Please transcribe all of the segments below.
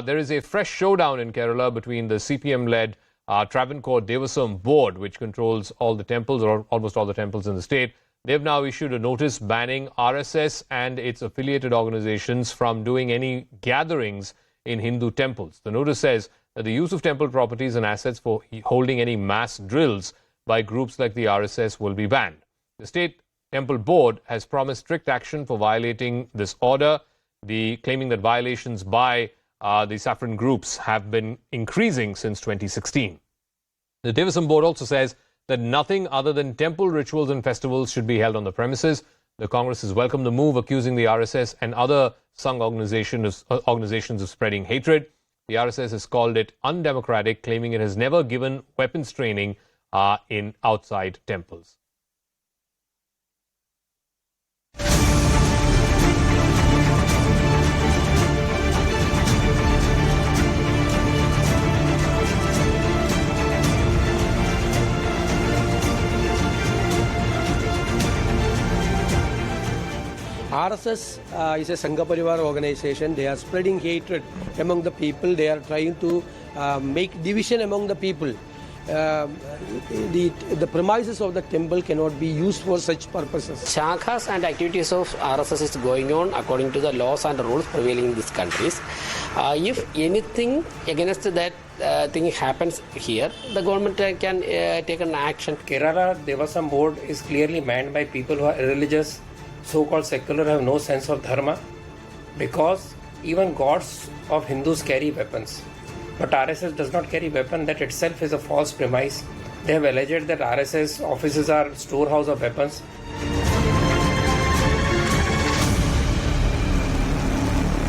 there is a fresh showdown in Kerala between the CPM-led Travancore Devaswom board, which controls all the temples, or almost all the temples in the state. They've now issued a notice banning RSS and its affiliated organizations from doing any gatherings in Hindu temples. The notice says that the use of temple properties and assets for holding any mass drills by groups like the RSS will be banned. The State Temple Board has promised strict action for violating this order, claiming that violations by the saffron groups have been increasing since 2016. The Devaswom Board also says that nothing other than temple rituals and festivals should be held on the premises. The Congress has welcomed the move, accusing the RSS and other Sangh organizations of spreading hatred. The RSS has called it undemocratic, claiming it has never given weapons training in outside temples. RSS is a Sangha Parivar organization. They are spreading hatred among the people. They are trying to make division among the people. The premises of the temple cannot be used for such purposes. Shakhas and activities of RSS is going on according to the laws and rules prevailing in these countries. If anything against that thing happens here, the government can take an action. Kerala Devaswom Board is clearly manned by people who are irreligious, so-called secular, have no sense of dharma, because even gods of Hindus carry weapons. But RSS does not carry weapon. That itself is a false premise. They have alleged that RSS offices are storehouse of weapons.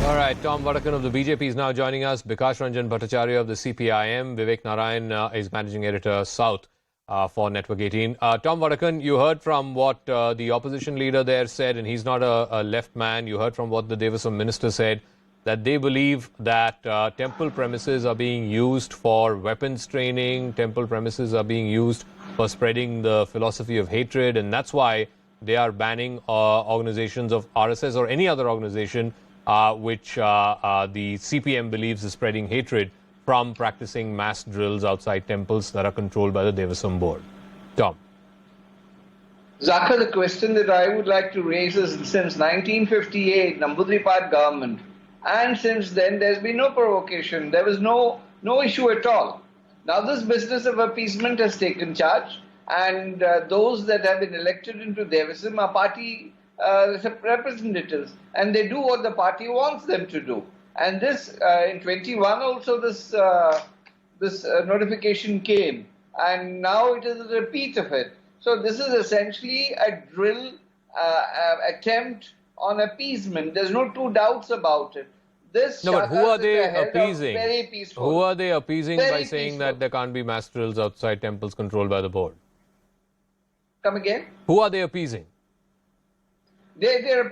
All right, Tom Vadakkan of the BJP is now joining us. Bhattacharya of the CPIM. Vivek Narayan is managing editor South for Network 18. Tom Vadakkan, you heard from what the opposition leader there said, and he's not a left man. You heard from what the Devaswom minister said, that they believe that temple premises are being used for weapons training, temple premises are being used for spreading the philosophy of hatred, and that's why they are banning organizations of RSS or any other organization which the CPM believes is spreading hatred from practicing mass drills outside temples that are controlled by the Devaswom Board. Tom. Zaka, the question that I would like to raise is, since 1958, Nambudripad government, and since then there's been no provocation. There was no issue at all. Now this business of appeasement has taken charge, and those that have been elected into Devaswom are party representatives, and they do what the party wants them to do. And this in 21 also this notification came, and now it is a repeat of it. So this is essentially a drill attempt on appeasement. There's no two doubts about it. This no, but who are they appeasing? Very peaceful. Who are they appeasing very by saying peaceful. that there can't be mass drills outside temples controlled by the board? Come again? Who are they appeasing? They're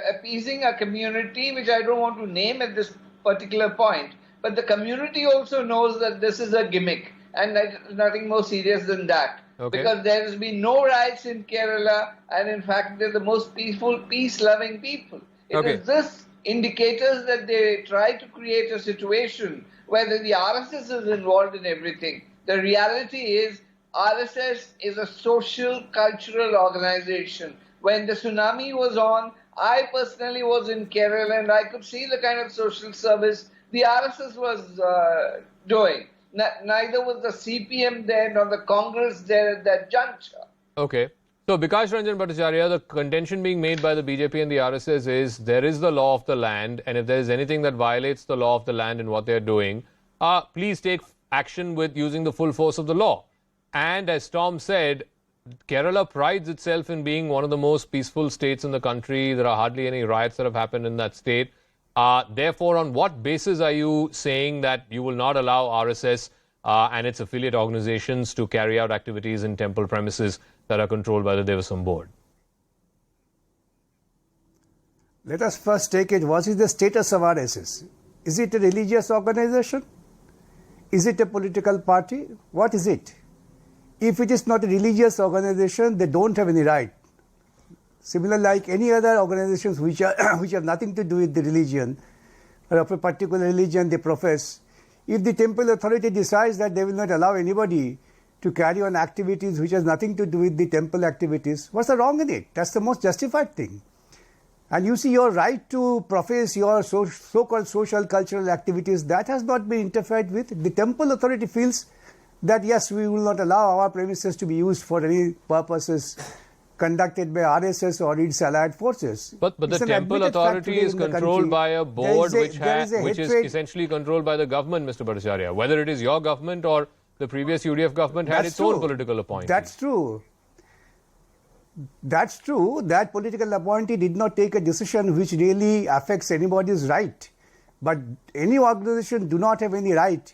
appeasing a community which I don't want to name at this particular point. But the community also knows that this is a gimmick, and nothing more serious than that. Okay. Because there has been no riots in Kerala, and in fact they're the most peaceful, peace-loving people. It is this indicators that they try to create a situation where the RSS is involved in everything. The reality is RSS is a social, cultural organization. When the tsunami was on, I personally was in Kerala and I could see the kind of social service the RSS was doing. Neither was the CPM there nor the Congress there at that juncture. Okay. So, Bikash Ranjan Bhattacharya, the contention being made by the BJP and the RSS is there is the law of the land, and if there is anything that violates the law of the land in what they are doing, please take action with using the full force of the law. And as Tom said, Kerala prides itself in being one of the most peaceful states in the country. There are hardly any riots that have happened in that state. Therefore, on what basis are you saying that you will not allow RSS and its affiliate organizations to carry out activities in temple premises that are controlled by the Devaswom Board? Let us first take it. What is the status of RSS? Is it a religious organization? Is it a political party? What is it? If it is not a religious organization, they don't have any right. Similar like any other organizations which have nothing to do with the religion, or of a particular religion they profess, if the temple authority decides that they will not allow anybody to carry on activities which has nothing to do with the temple activities, what's the wrong in it? That's the most justified thing. And you see, your right to profess your so-called social cultural activities, that has not been interfered with. The temple authority feels that yes, we will not allow our premises to be used for any purposes conducted by RSS or its allied forces. But the temple authority is controlled by a board which is essentially controlled by the government, Mr. Bhattacharya. Whether it is your government or the previous UDF government had its own political appointee. That's true. That's true. That political appointee did not take a decision which really affects anybody's right. But any organization do not have any right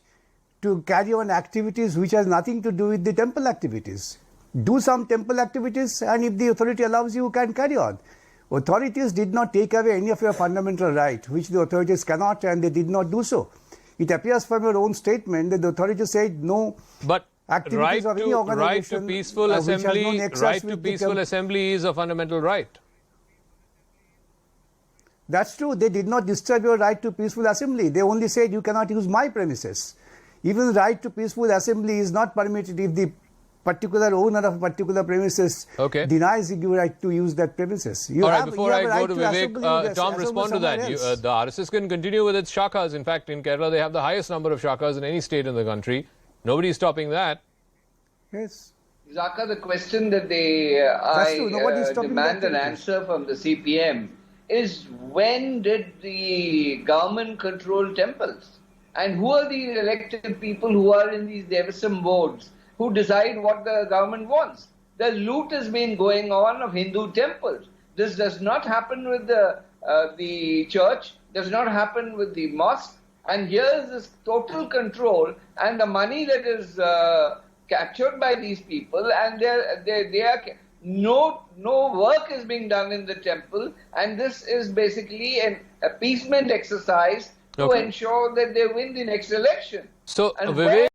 to carry on activities which has nothing to do with the temple activities. Do some temple activities, and if the authority allows you, you can carry on. Authorities did not take away any of your fundamental right, which the authorities cannot, and they did not do so. It appears from your own statement that the authorities said no. But activities of any organization right to peaceful assembly is a fundamental right. That's true. They did not disturb your right to peaceful assembly. They only said you cannot use my premises. Even the right to peaceful assembly is not permitted if the particular owner of a particular premises denies you right to use that premises. All right, before I go to Vivek, Tom, respond to that. The RSS can continue with its shakas. In fact, in Kerala, they have the highest number of shakas in any state in the country. Nobody is stopping that. Yes. Zaka, the question that demand an answer from the CPM is, when did the government control temples? And who are the elected people who are in these Devaswom boards who decide what the government wants? The loot has been going on of Hindu temples. This does not happen with the church, does not happen with the mosque. And here is this total control, and the money that is captured by these people, and no work is being done in the temple, and this is basically an appeasement exercise to ensure that they win the next election. So, Vivek,